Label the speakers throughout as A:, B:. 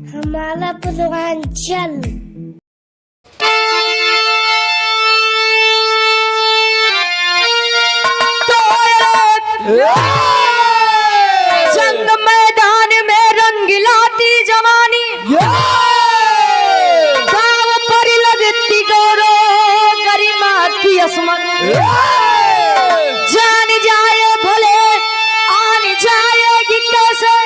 A: हमारा पूर्वांचल।
B: जंग मैदान में रंग लाती जवानी, गाँव पर लगती गौरव गरिमा की असमत। जान जाए भले आन जाएगी कैसे,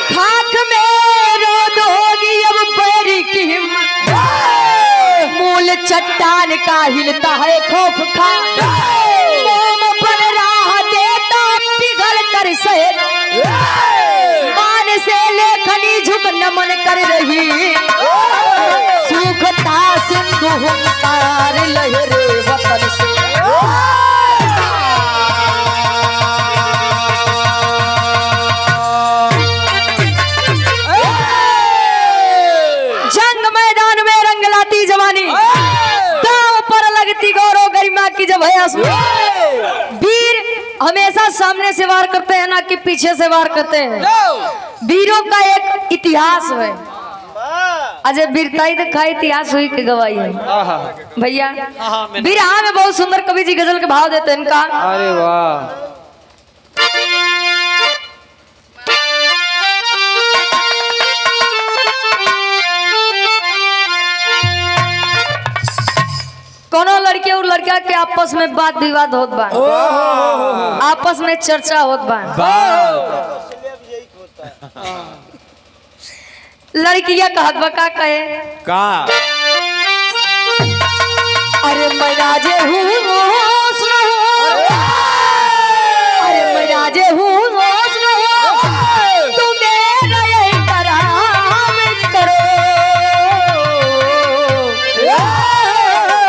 B: खाक में रोद होगी अब बैरी की हिम्मत। मूल चट्टान का हिलता है खौफ खा, मोम बन रहा देता पिघल कर शहर। मान से लेखनी झुक नमन कर रही, सूखता सिंधु हुंकार लहरे वतन से। जंग मैदान में रंग लाती जवानी, दांव पर लगती गौरव गरिमा की जब है आसमां। वीर हमेशा सामने से वार करते हैं ना कि पीछे से वार करते हैं। वीरों का एक इतिहास है, अजय वीरताई दिखा इतिहास हुई की गवाही है भैया। बिरहा में बहुत सुंदर कवि जी गजल के भाव देते हैं इनका।
C: अरे वाह,
B: कोनो लड़के और लड़का के आपस में बात विवाद होत बा, आपस में चर्चा होत बा। लड़कियां कहत बा का कहे
C: का
B: अरे मैं राजे हूँ हुस्न हूँ, अरे मैं राजे हूँ हुस्न हूँ, तुम मेरा एहतराम करो।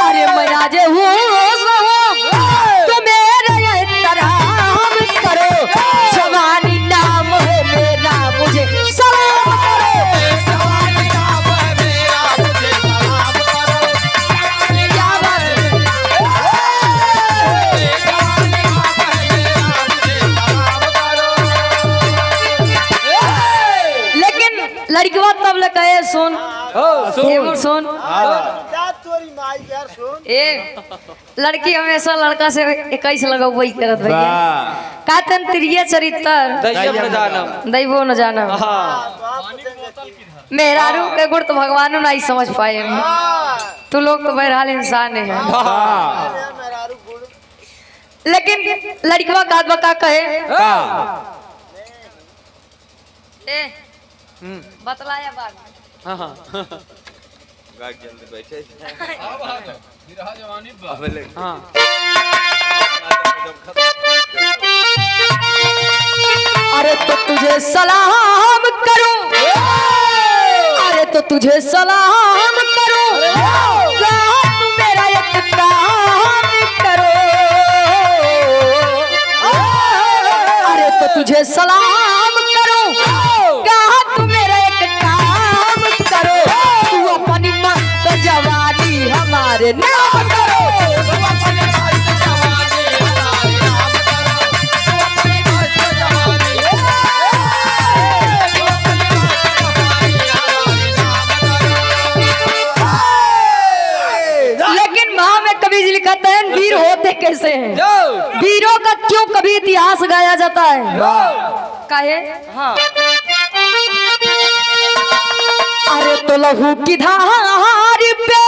B: अरे मैं राजे हूँ हुस्न हूँ, तुम मेरा एहतराम करो। जवानी नाम है मेरा मुझे सलाम करो। क्या बात है? लेकिन लड़कियों तब ले कहे सुन सुन ए लड़की हमेशा लड़का से 21 लगा वही करत भैया। कातन त्रिय चरित्र दैवो न जानम, मेहरारू के गुण तो भगवानो नहीं समझ पाए। तू लोग तो बहरहाल इंसान है। लेकिन लड़कियों का बका कहे ए बतलाया बात
C: जल्दी बैठे
B: अरे तो तुझे सलाम करूं, अरे तो तुझे सलाम करूं, तू मेरा एक काम करो। अरे तो तुझे सलाम करूं, तू मेरा एक काम करो। तू अपनी मस्त जवानी हमारे नाम करो। लेकिन वहां में कवि जी लिखते हैं वीर होते कैसे हैं, वीरों का क्यों कभी इतिहास गाया जाता है। काहे अरे तो लहू की धार पे,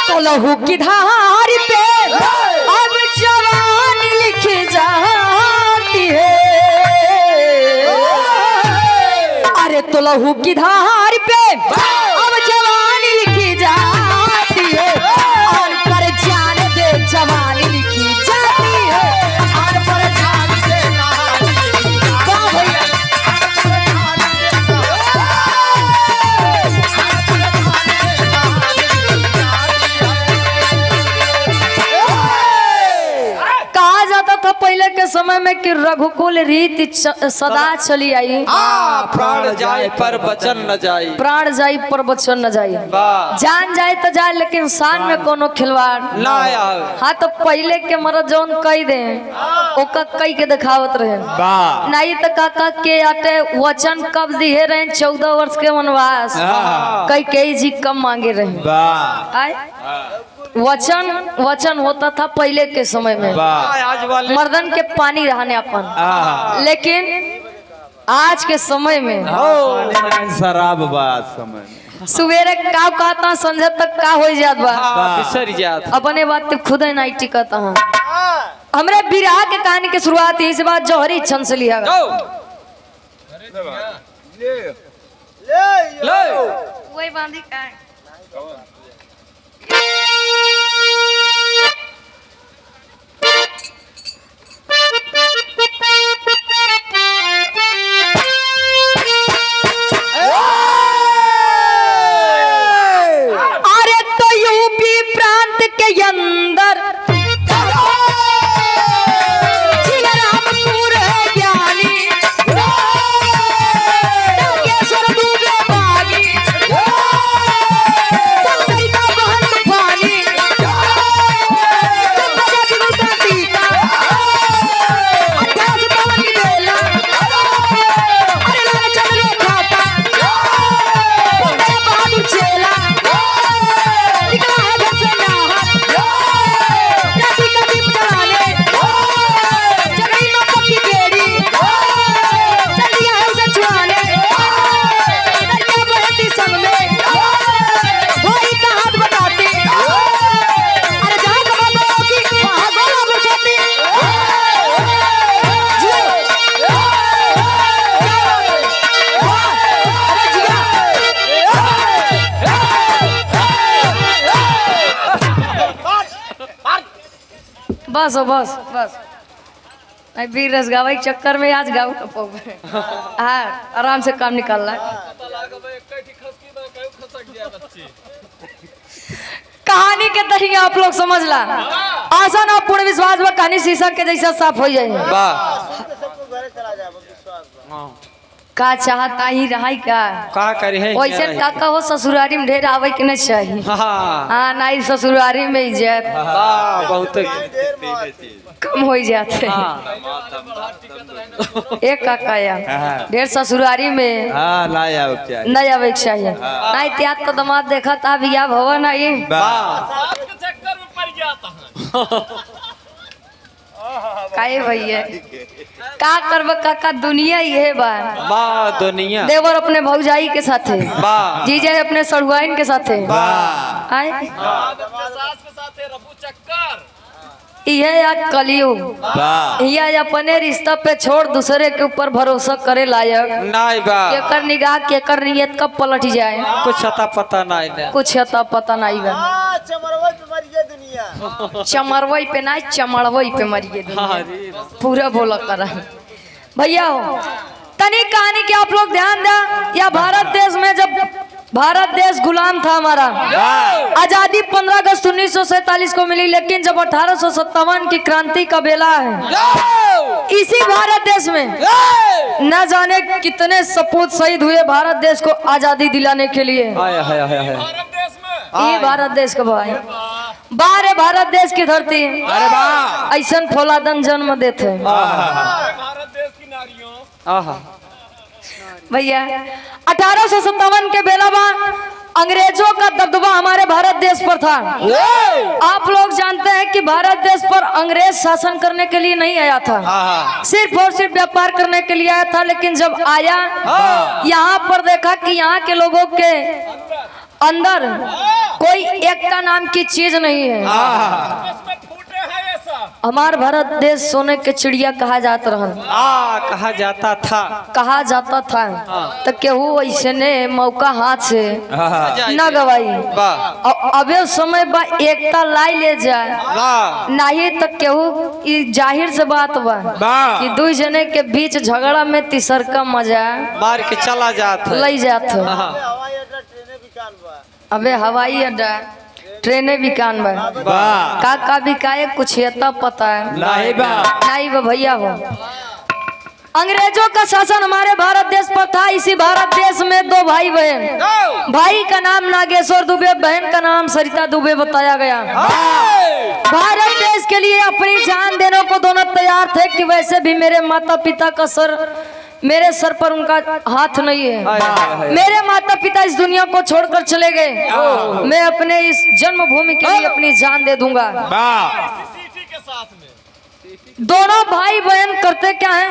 B: तो लहू की धार पे अब जवान लिख जाती है। अरे तो लहू की धार पे अब जवान लिखी जाती है। और पर जान दे जवानी लिखी जाती है, और पर जान दे वाह भैया। कहा जाता था पहले के समय में कि रघुकुल रीति सदा चली आई।
C: प्राण जाए पर वचन न जाए।
B: प्राण जाई पर वचन न जाई।
C: वाह
B: जान जाए तो जाए लेकिन शान में कोनो खिलवाड़
C: ना आवे।
B: हाँ तो पहले के मरद जौन कही दे ओका कई के दिखावत रहे नहीं तो काका के आटे वचन कब दिए रहे 14 वर्ष के वनवास कई जी कम मांगे रहे। आए वचन होता था पहले के समय में
C: आज वाले
B: मर्दन के पानी रहने अपन, लेकिन आज के समय में
D: शराब बात समय
B: सवेरे का कहता संझे तक का हो जात बा
C: बिसर जात।
B: अपने बात खुद ही नहीं टिकता है। हमरे बिरहा के कहानी की शुरुआत इस बात जौहरी छन से लिया वही बांधी का अरे तो यूपी प्रांत के अंदर रामपुर है ज्ञानी नागेश्वर डूबे बागी सरिता बहन तूफानी का टीका 1857 की बेला अरे लाल चंद्र खाता बहादुर चेला निकला है घर से नाहक राती का दीप जलाने जगई माता की बेड़ी चल दिया है उसे छुड़ाने लड़कियां बहती संग में भाई का हाथ बताते अरे जहाँ कमा गया की वहाँ गोला बरसाती बस हो बस बस नहीं वीर रस गावे के चक्कर में आज गाँव का पौवे हाँ आराम से काम निकाल रहा है। कहानी के तरीके आप लोग समझ ला आसान और पूर्ण विश्वास में कहानी शीशा के जैसा साफ हो जाए।
C: वाह
B: का चाहता ही रहा का
C: करे है
B: वैसे काका हो ससुरारी में ढेर आवे के नहीं चाहिए।
C: हाँ
B: हाँ नहीं ससुरारी में इज्जत
C: बहुत
B: कम हो जाते एक काका या ढेर ससुरारी में नहीं आवे के चाहिए। नहीं त्याग तो दमाद देखा था बिया भवा नहीं काहे भैया का करब काका दुनिया ये बा
C: दुनिया
B: देवर अपने भौजाई के साथे
C: वाह
B: जीजा अपने सड़ुआइन के साथे आए ये या कलयुग ये अपने रिश्ता पे छोड़ दूसरे के ऊपर भरोसा करे लायक
C: नहीं बा
B: केकर निगाह केकर नियत कब पलट जाए
C: कुछ अता पता नहीं
B: कुछ अता पता नहीं बा चमरवई पे नहीं चमड़वई पे मरिए दुनिया पूरा बोला करा भैया हो तनी कहानी के आप लोग ध्यान दे या भारत देश में जब भारत देश गुलाम था हमारा आजादी 15 अगस्त 1947 को मिली, लेकिन जब 1857 की क्रांति का बेला है इसी भारत देश में न जाने कितने सपूत शहीद हुए भारत देश को आजादी दिलाने के लिए। ये भारत देश का भाई बारे भारत देश की धरती ऐसा फौलादन जन्म देते भैया। 1857 के बेला अंग्रेजों का दबदबा हमारे भारत देश पर था। आप लोग जानते हैं कि भारत देश पर अंग्रेज शासन करने के लिए नहीं आया था, सिर्फ और सिर्फ व्यापार करने के लिए आया था। लेकिन जब आया यहाँ पर देखा कि यहाँ के लोगों के अंदर कोई एकता नाम की चीज नहीं है। हमार भारत देश सोने के चिड़िया कहा जाता रहा कहा जाता था तो केहू ऐसे ने मौका हाथ से न गवाई। अबे समय बा एकता लाई ले जाए नहीं तो केहू जाहिर से बात बा कि दो जने के बीच झगड़ा में तीसर का मजा
C: मार के चला जाता
B: ले जाता। अबे हवाई अड्डा ट्रेनें बिकान बा
D: वाह
B: का बिकाए कुछ ये तब पता है
D: नहीं बा
B: नहीं बा भैया हो। अंग्रेजों का शासन हमारे भारत देश पर था। इसी भारत देश में दो भाई बहन, भाई का नाम नागेश्वर दुबे, बहन का नाम सरिता दुबे बताया गया। भारत देश के लिए अपनी जान देने को दोनों तैयार थे कि वैसे भी मेरे माता पिता का मेरे सर पर उनका हाथ नहीं है। मेरे माता पिता इस दुनिया को छोड़कर चले गए, मैं अपने इस जन्मभूमि के लिए अपनी जान दे दूंगा। दोनों भाई बहन करते क्या हैं?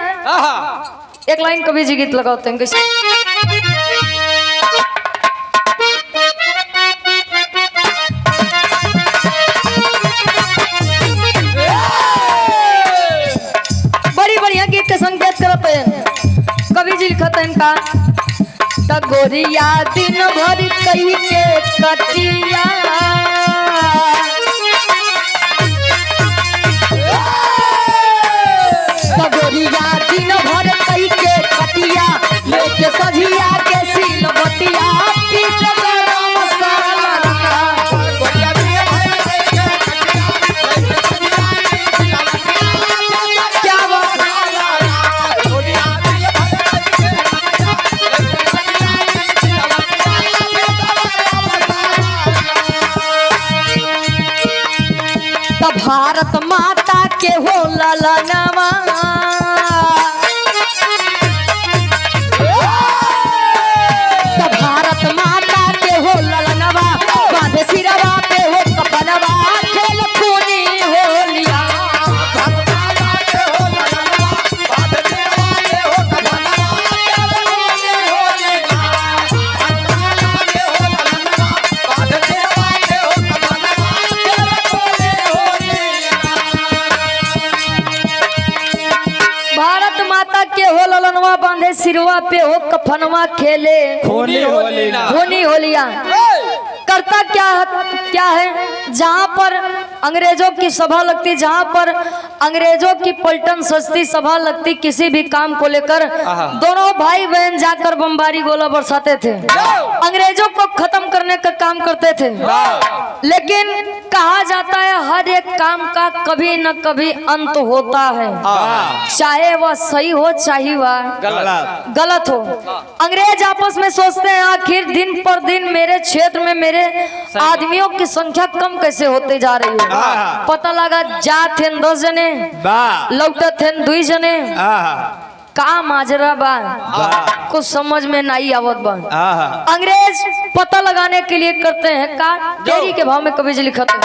B: एक लाइन कवि जी गीत लगाते हैं कैसे? बड़ी बढ़िया गीत के संकेत करते हैं। कवि जी लिखते हैं का टगोरिया दिन भर कही के कटिया, टगोरिया दिन भर कही के कटिया, लेके सजिया के सिलवटिया, पीस गरम मसाला। क्या बात तब भारत माता के हो ललनवा, तब भारत माता के हो ललनवा, बांधे सिरवा पे हो कपनवा, खेल खूनी होलिया। भारत माता के हो ललनवा, बांधे सिरवा पे हो कफनवा, खेले
D: खूनी होली ना
B: खूनी होलिया। करता क्या है? जहाँ पर अंग्रेजों की सभा लगती, जहाँ पर अंग्रेजों की पलटन सस्ती सभा लगती, किसी भी काम को लेकर दोनों भाई बहन जाकर बमबारी गोला बरसाते थे, अंग्रेजों को खत्म करने का काम करते थे। लेकिन कहा जाता है हर एक काम का कभी न कभी अंत होता है, चाहे वह सही हो चाहे वह गलत हो। अंग्रेज आपस में सोचते हैं आखिर दिन पर दिन मेरे क्षेत्र में मेरे आदमियों की संख्या कम कैसे होते जा रही है। पता लगा जात थे 10 जने, लौटे थे 2 जने, का माजरा बा कुछ समझ में नहीं आवत बा। अंग्रेज पता लगाने के लिए करते हैं का डेरी के भाव में कवि जी लिखते हैं।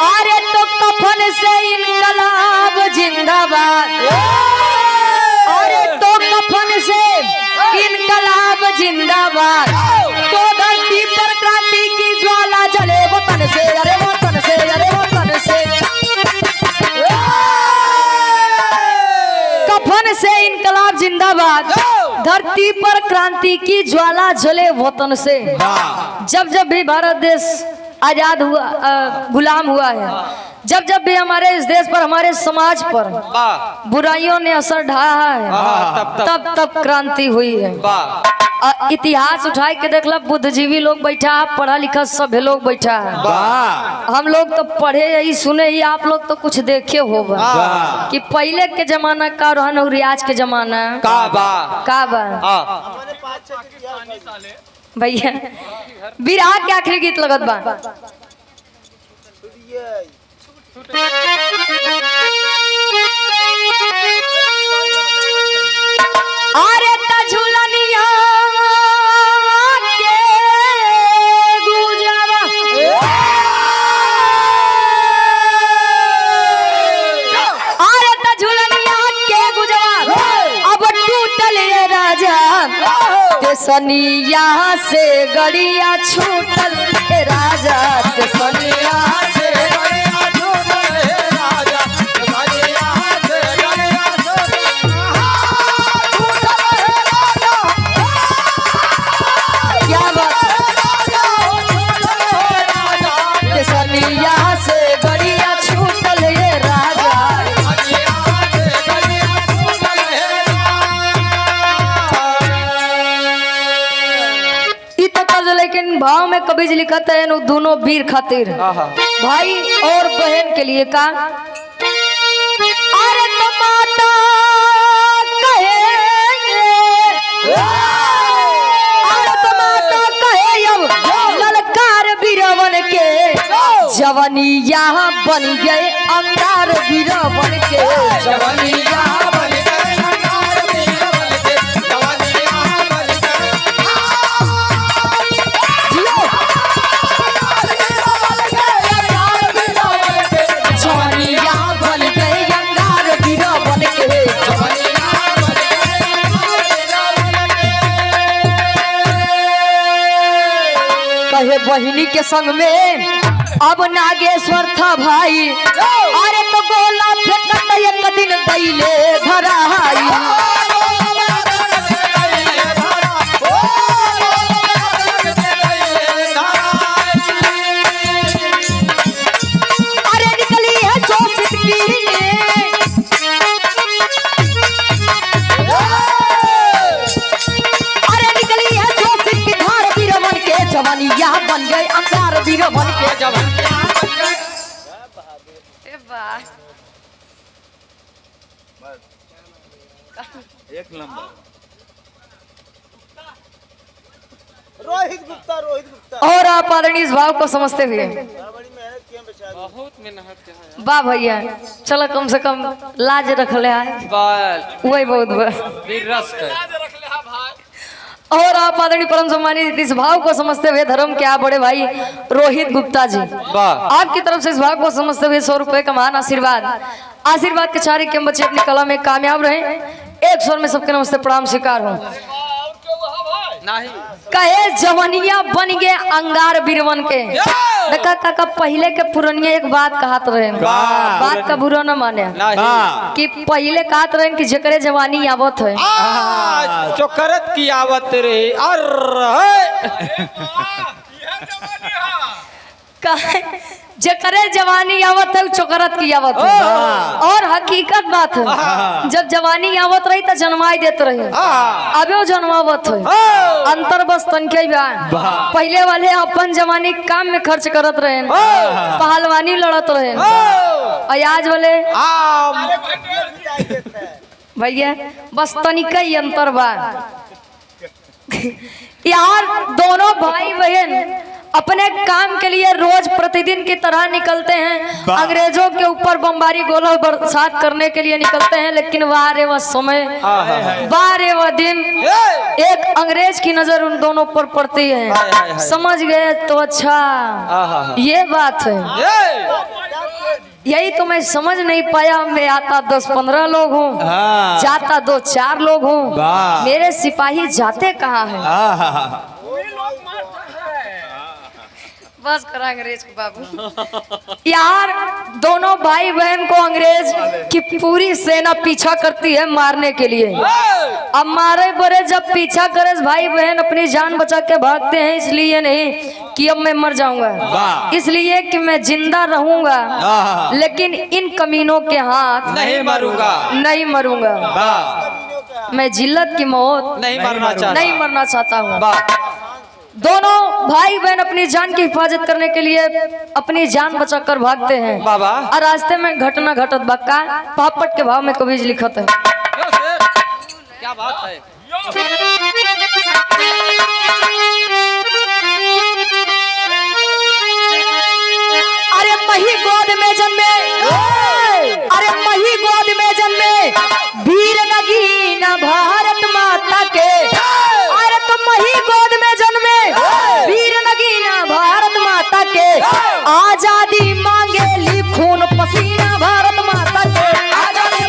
B: अरे तो कफन से इनकलाब जिंदाबाद, अरे तो कफन से इनकलाब जिंदाबाद, तो धरती पर क्रांति की ज्वाला जले वतन से, अरे वतन से, अरे वतन से। कफन से इनकलाब जिंदाबाद, धरती पर क्रांति की ज्वाला जले वतन से। जब जब भी भारत देश आजाद हुआ, गुलाम हुआ है, जब जब भी हमारे इस देश पर, हमारे समाज पर बुराइयों ने असर ढाया है, तब तब क्रांति हुई है। इतिहास उठाए के देखला, बुद्धिजीवी लोग बैठा है, पढ़ा लिखा सभ्य लोग बैठा है। हम लोग तो पढ़े यही सुने ही, आप लोग तो कुछ देखे होगा कि पहले के जमाना का रहन और आज के जमाना का बा। भैया बिरहा के आखिरी गीत लगत बा। अरे झूलनिया के गुजवा, अरे झूलनिया के गुजवा, अब टूटल ये राजा, सनिया से गड़िया छूटल हे राजा, सनिया से गड़िया छूटल हे राजा, सनिया से गड़िया छूटल हे राजा। क्या बात है? सनिया से गड़िया छूटल हे राजा, कवि जी लिखते हैं उन दोनों वीर खातिर
C: आहा।
B: भाई और बहन के लिए का अरे तो माता कहे अरे तो माता कहे अब ललकार बीरवन के जवनिया बन गए अंगार बीरवन के जवनिया बन गए अंगार बीरवन के जवनिया बन गए अंगार बीरवन के कहे बहिनी के संग में अब नागेश्वर था भाई अरे तो गोला फेंकत एक दिन दैले धराई अरे निकली है शोषित की अरे निकली है शोषित की धार बीरवन के जवानिया बन गए अंगार बीरवन के
D: एक नंबर।
E: रोहित गुप्ता
B: और आप आदरणीय इस भाव को समझते हुए
E: बड़ी मेहनत की हम बेचारे।
C: बहुत मेहनत है।
B: वाह भैया चलो कम से कम लाज रख ले आए
C: बाल
B: वही बहुत बा।
C: वीर रस है।
B: और आप आदरणीय परम सम्मानित इस भाव को समझते हुए धर्म के आप बड़े भाई रोहित गुप्ता जी
C: वाह।
B: आपकी तरफ से इस भाव को समझते हुए 100 रुपए का महान आशीर्वाद के चारे के बच्चे अपनी कला में कामयाब रहे। एक स्वर में सबके नमस्ते प्रणाम स्वीकार हो।
C: नहीं
B: कहे जवनिया बन गए अंगार बीरवन के देखा काका पहले के पुरनिया एक बात कहत रहे बात का बुरा न माने
C: नहीं
B: कि पहले कहत रहे कि जकरे जवानी आवत है
C: चोकरत की आवत रे
B: कहे जकरे जवानी आवत है चोकरत की आवत है और हकीकत बात है जब जवानी आवत रही तो जन्माई देते रहे अबे वो जन्मावत है अंतर बस तनके बा पहले वाले अपन जवानी काम में खर्च करत रहे पहलवानी लड़त रहे और आज वाले भैया बस तनिका ही अंतर बा यार दोनों भाई बहन अपने काम के लिए रोज प्रतिदिन की तरह निकलते हैं अंग्रेजों के ऊपर बमबारी गोला बरसात करने के लिए निकलते हैं लेकिन वारे वह समय वारे वह दिन एक अंग्रेज की नजर उन दोनों पर पड़ती है समझ गए तो अच्छा ये बात है यही तो मैं समझ नहीं पाया मैं आता 10-15 लोग हूँ जाता 2-4 लोग हूँ मेरे सिपाही जाते कहाँ हैं बस करा अंग्रेज को बाबू यार दोनों भाई बहन को अंग्रेज की पूरी सेना पीछा करती है मारने के लिए अब मारे बड़े जब पीछा करे भाई बहन अपनी जान बचा के भागते हैं इसलिए नहीं कि अब मैं मर जाऊंगा इसलिए कि मैं जिंदा रहूंगा लेकिन इन कमीनों के हाथ
C: नहीं मरूंगा
B: मैं जिल्लत की मौत
C: नहीं
B: मरना चाहता हूँ दोनों भाई बहन अपनी जान की हिफाजत करने के लिए अपनी जान बचाकर भागते हैं
C: बाबा
B: और रास्ते में घटना घटत बक्का पापट के भाव में कवि जी लिखत है
C: क्या बात है
B: अरे मही गोद में जन्मे अरे मही गोद में जन्मे वीर नगीना भारत माता के अरे तो मही गोद में जन्मे वीर नगीना भारत माता के आजादी मांगे ली खून पसीना भारत माता के आजादी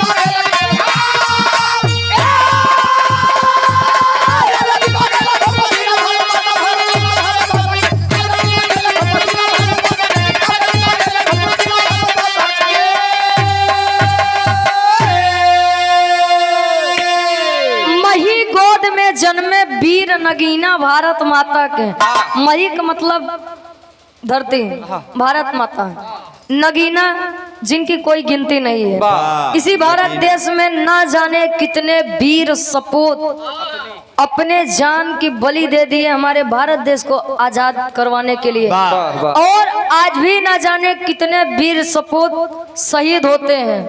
B: मही गोद में जन्मे वीर नगीना भारत माता के मही का मतलब धरती भारत माता नगीना जिनकी कोई गिनती नहीं है इसी भारत देश में ना जाने कितने वीर सपूत अपने जान की बलि दे दिए हमारे भारत देश को आजाद करवाने के लिए।
C: वाह वाह।
B: और आज भी ना जाने कितने वीर सपूत शहीद होते हैं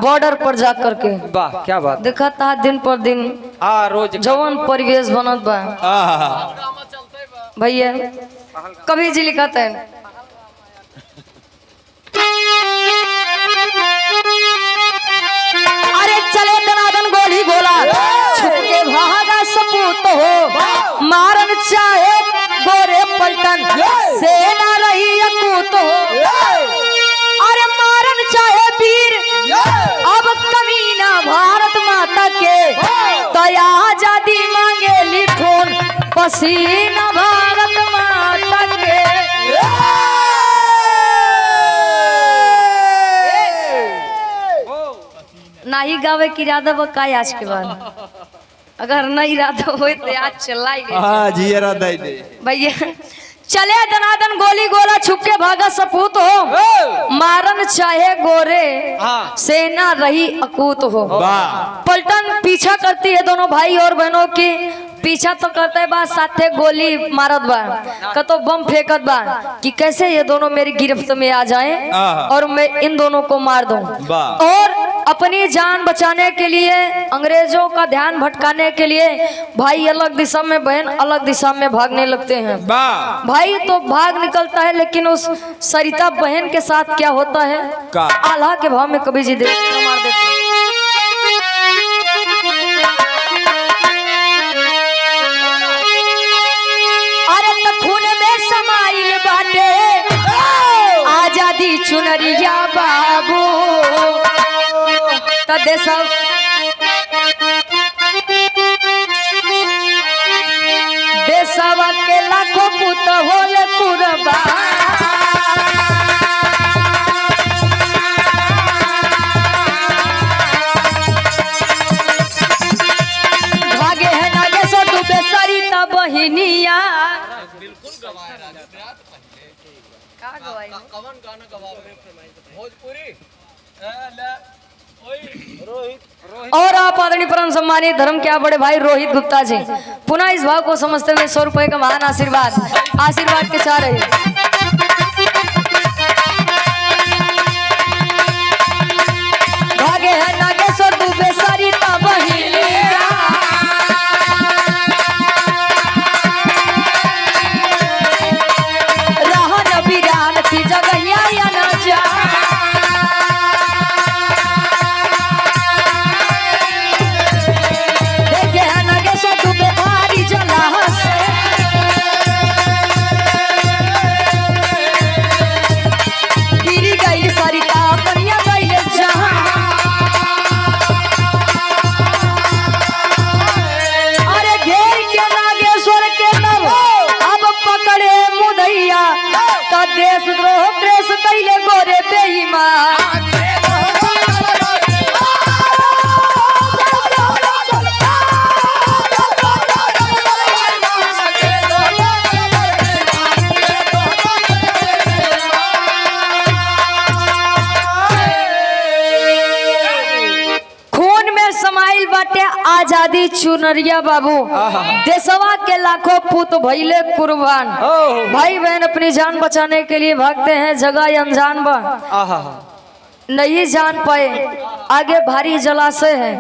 B: बॉर्डर पर जा करके।
C: वाह क्या बात।
B: देखा था दिन पर दिन
C: रोज
B: जवन परिवेश बनत बा भैया। कभी जी लिखत है अरे चले दनादन गोली गोला छुपके भागा सपूत हो मारन चाहे गोरे पलटन सेना रही अकूत हो। अरे मारन चाहे वीर अब कमीना भारत माता के दया आजादी मांगे लिखोन पसीना भारत माता के। नहीं गावे की इरादा बकाय आज के बाद अगर नहीं इरादा हो तो आज चला ही
D: हाँ जी इरादा ही दे
B: भैया। चले दनादन गोली गोला छुपके भागा सपूत हो मारन चाहे गोरे सेना रही अकूत हो। पलटन पीछा करती है दोनों भाई और बहनों की। पीछा तो करते बा साथे गोली मारत बा कतो बम फेंकत बा कि कैसे ये दोनों मेरी गिरफ्त में आ जाएं और मैं इन दोनों को मार दूं। और अपनी जान बचाने के लिए अंग्रेजों का ध्यान भटकाने के लिए भाई अलग दिशा में बहन अलग दिशा में भागने लगते हैं। भाई तो भाग निकलता है लेकिन उस सरिता बहन के साथ क्या होता है आल्हा के भाव में कभी जी मार देते हैं। समाइल बाटे आजादी चुनरिया बाबू देशवा देशवा के लाखों पुत होले कुर्बान। भागे है नागेश्वर दुबे सरिता बहिनिया और आप आदरणीय परम सम्मानित धर्म क्या बड़े भाई रोहित गुप्ता जी पुनः इस भाव को समझते हुए 100 रुपए का महान आशीर्वाद के चाह रहे भागे है नागेश्वर दुबे सरिता बहिनिया रहन बिरान की जगहिया या न जा। देशद्रोह प्रेस कैले गोरे बेईमान। खून में समाइल बाटे आजादी चुनरिया बाबू देशवा के लाखों पुत भइले कुर्बान। भाई बहन अपनी जान बचाने के लिए भागते हैं जगह अनजान बा नहीं जान पाए आगे भारी जलाशय है।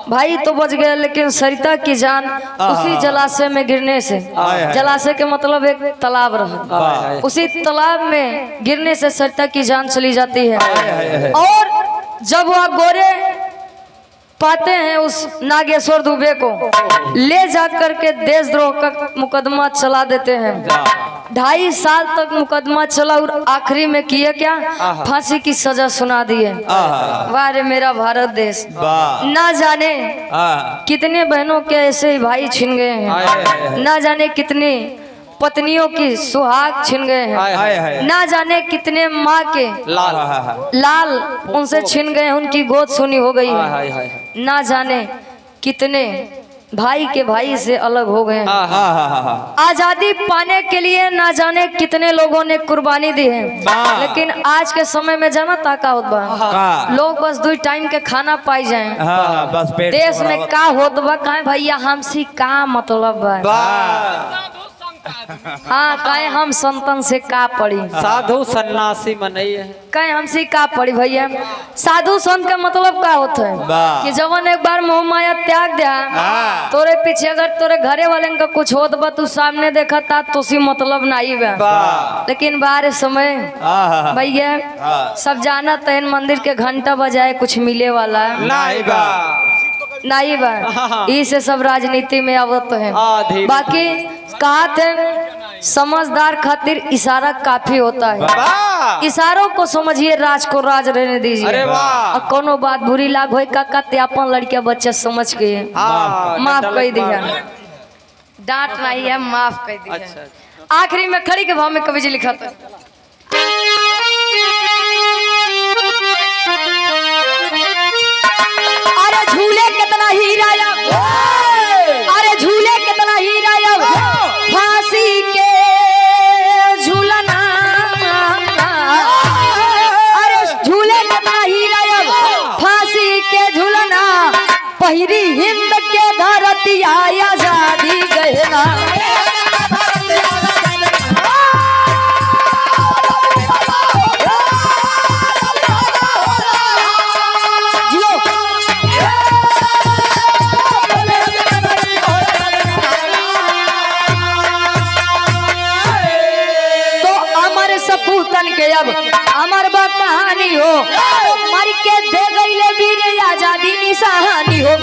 B: भाई तो बच गए लेकिन सरिता की जान उसी जलाशय में गिरने से जलाशय के मतलब एक तालाब रहा उसी तालाब में गिरने से सरिता की जान चली जाती है। और जब वह गोरे पाते हैं उस नागेश्वर दुबे को ले जाकर के देशद्रोह का मुकदमा चला देते हैं। 2.5 साल तक मुकदमा चला और आखिरी में किए क्या फांसी की सजा सुना दिए। वाह रे मेरा भारत देश ना जाने कितने बहनों के ऐसे भाई छिन गए हैं ना जाने कितनी पत्नियों की सुहाग छिन गए हैं ना जाने कितने माँ के लाल उनसे छिन गए उनकी गोद सुनी हो गई है ना जाने कितने भाई के भाई से अलग हो गए हैं।
C: हाँ हाँ
B: आजादी पाने के लिए ना जाने कितने लोगों ने कुर्बानी दी है, लेकिन आज के समय में जाना ताका होत बा लोग बस 2 टाइम के खाना पाई जाए।
D: बस पेट
B: देश में का होत बा काहे भैया हमसी का मतलब बा। हाँ कहे हम संतन से का पढ़ी,
C: साधु सन्यासी मनई है।
B: कहे हमसे का पढ़ी भैया। साधु संत का मतलब का होता है कि जवन एक बार मोह माया त्याग दिया, तोरे पीछे अगर तोरे घरे वाले का कुछ होत बा तू सामने देखा ता तुसी मतलब नहीं बा। लेकिन बाहर समय भैया सब जाना तहन मंदिर के घंटा बजाए कुछ मिले वाला
C: नहीं बा,
B: नहीं बा। इसे सब राजनीति में आवत है। बाकी कहा थे समझदार खातिर इशारा काफी होता है। इशारों को समझिए, राज को राज रहने दीजिए।
C: अरे वाह।
B: और कोनो बात बुरी लाग होई काका ते अपन लड़किया बच्चे समझ के माफ कर दिया, डांट नहीं है माफ कर दिया।
C: अच्छा।
B: आखिरी में खड़ी के भाव में कवि जी लिखा था, अरे झूले कितना हीराया, अरे झूले कितना हीराया फांसी के झूलना, अरे झूले कितना हीराया फांसी के झूलना, पहिरी हिंद के धरती आजादी गहना। सपूतन के अब अमर बा कहानी हो, मर के दे गईले वीर आजादी निशानी हो।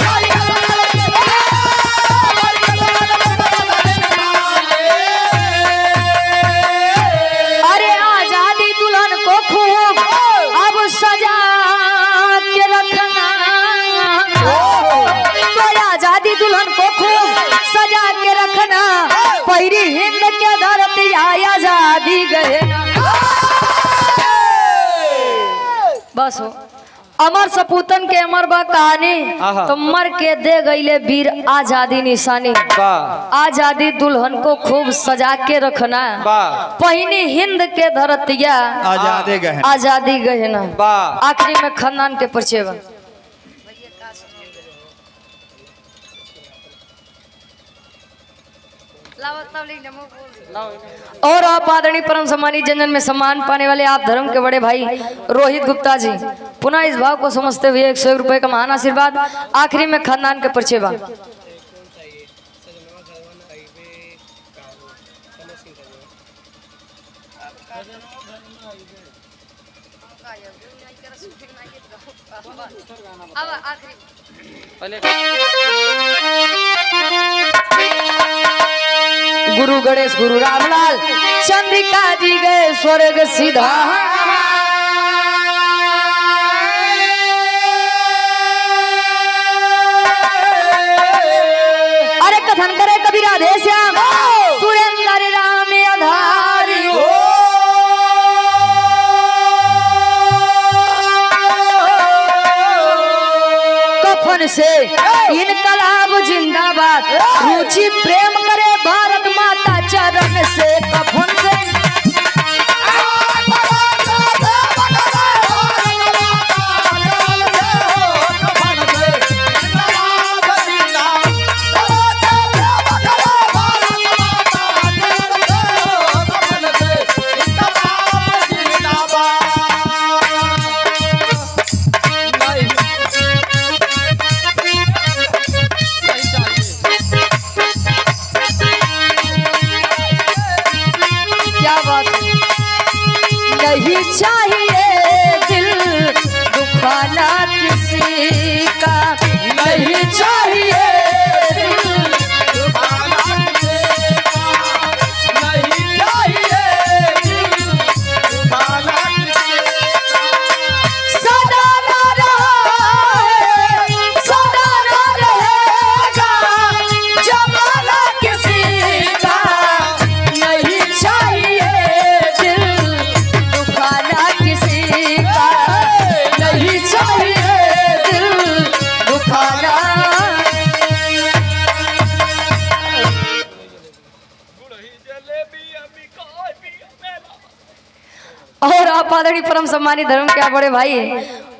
B: अरे आजादी दुल्हन को खूब अब सजा के रखना, तो आजादी दुल्हन को खूब सजा के रखना, पहिरी हिंद के धरती आजादी गहना। बस हो अमर सपूतन के अमर बा कहानी, तो मर के दे गईले वीर आजादी निशानी। आजादी दुल्हन को खूब सजा के रखना, पहिनी हिंद के धरतिया आजादी गहना। आखिरी में खानदान के परिचय बा। और आप आदरणीय परम सम्मानित जनजन में सम्मान पाने वाले आप धर्म के बड़े भाई रोहित गुप्ता जी, पुनः इस भाव को समझते हुए 100 रुपए का महान आशीर्वाद। आखिरी में खानदान के परिचय बा। गुरु गणेश गुरु रामलाल चंद्रिका जी गए स्वर्ग सीधा, अरे कथन करे कबीर राधे श्याम सुरेंद्र राम आधारी हो। कफन से इनकलाब जिंदाबाद, रुचि प्रेम करे भारत माता चरण से। कफन से क्या आदरणीय परम सम्मानित धर्म क्या बड़े भाई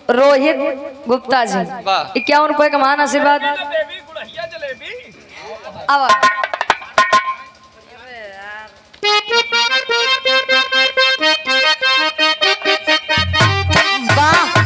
B: रोहित गुप्ता जी, 51 रुपए का महान आशीर्वाद। अब वाह,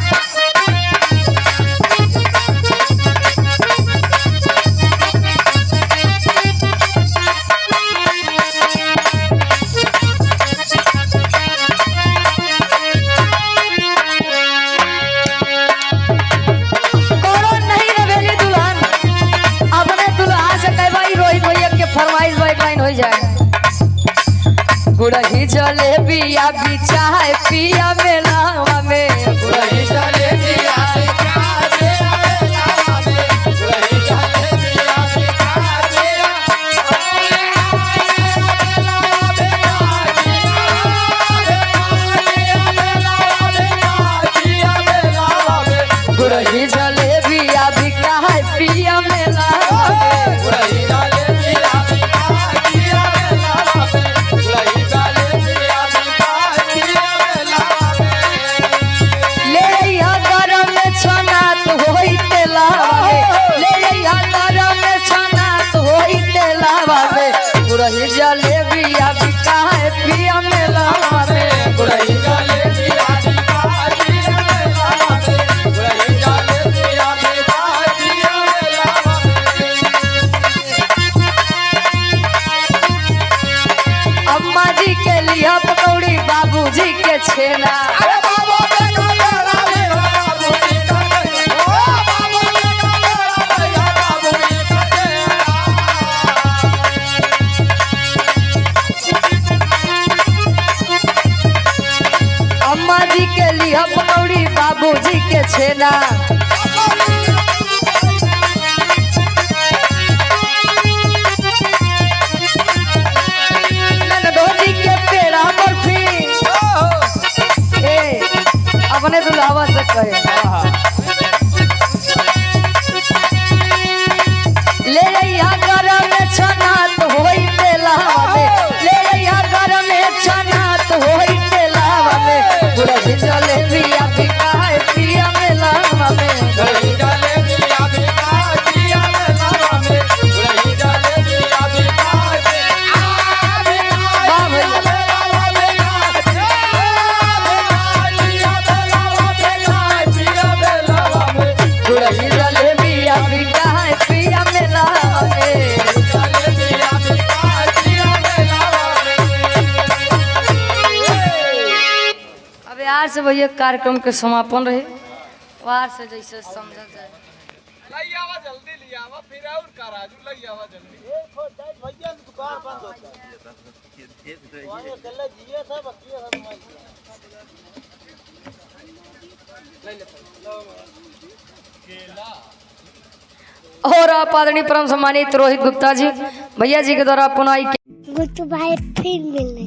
B: फरमाइश बाइक लाइन हो जाए। गुड़ही जलेबिया बिचाए पिया मेलावा में, गुड़ही जलेबिया गुड़ही जलेबिया बिकाए पिया मेलावा में। गुड़ही जलेबिया बिकाए पिया मेलावा में, गुड़ही जलेबिया बिकाए पिया मेलावा में, गुड़ही जलेबिया बिकाए पिया मेलावा में। अम्मा जी के लिए पकौड़ी, बाबूजी के छेना, अम्मा जी के लिए पकौड़ी, बाबूजी के छेना। ननदोजी के पेड़ा बर्फी, अपने दुल्हावा से कहे ले अइहा गरम छना तो होई तेलावा में, ले अइहा गरम छना तो होई तेलावा में। गुड़ही जलेबिया बिकाए पिया मेलावा में, गुड़ही जलेबिया बिकाए पिया मेलावा में, गुड़ही जलेबिया बिकाए वाह भैया गुड़ही जलेबिया बिकाए पिया मेलावा में। अब यार से भैया कार्यक्रम के समापन रहे, वार से जैसे समझा जाए।
D: जल्दी लियावा फिर और कराजू लियावा जल्दी।
E: भैया दुकान बंद होता है। वहाँ अकेला जिया था बकिया था
B: और आप आदरणीय परम सम्मानित रोहित गुप्ता जी भैया जी के द्वारा पुनः
A: गुड्डू भाई फिर मिलने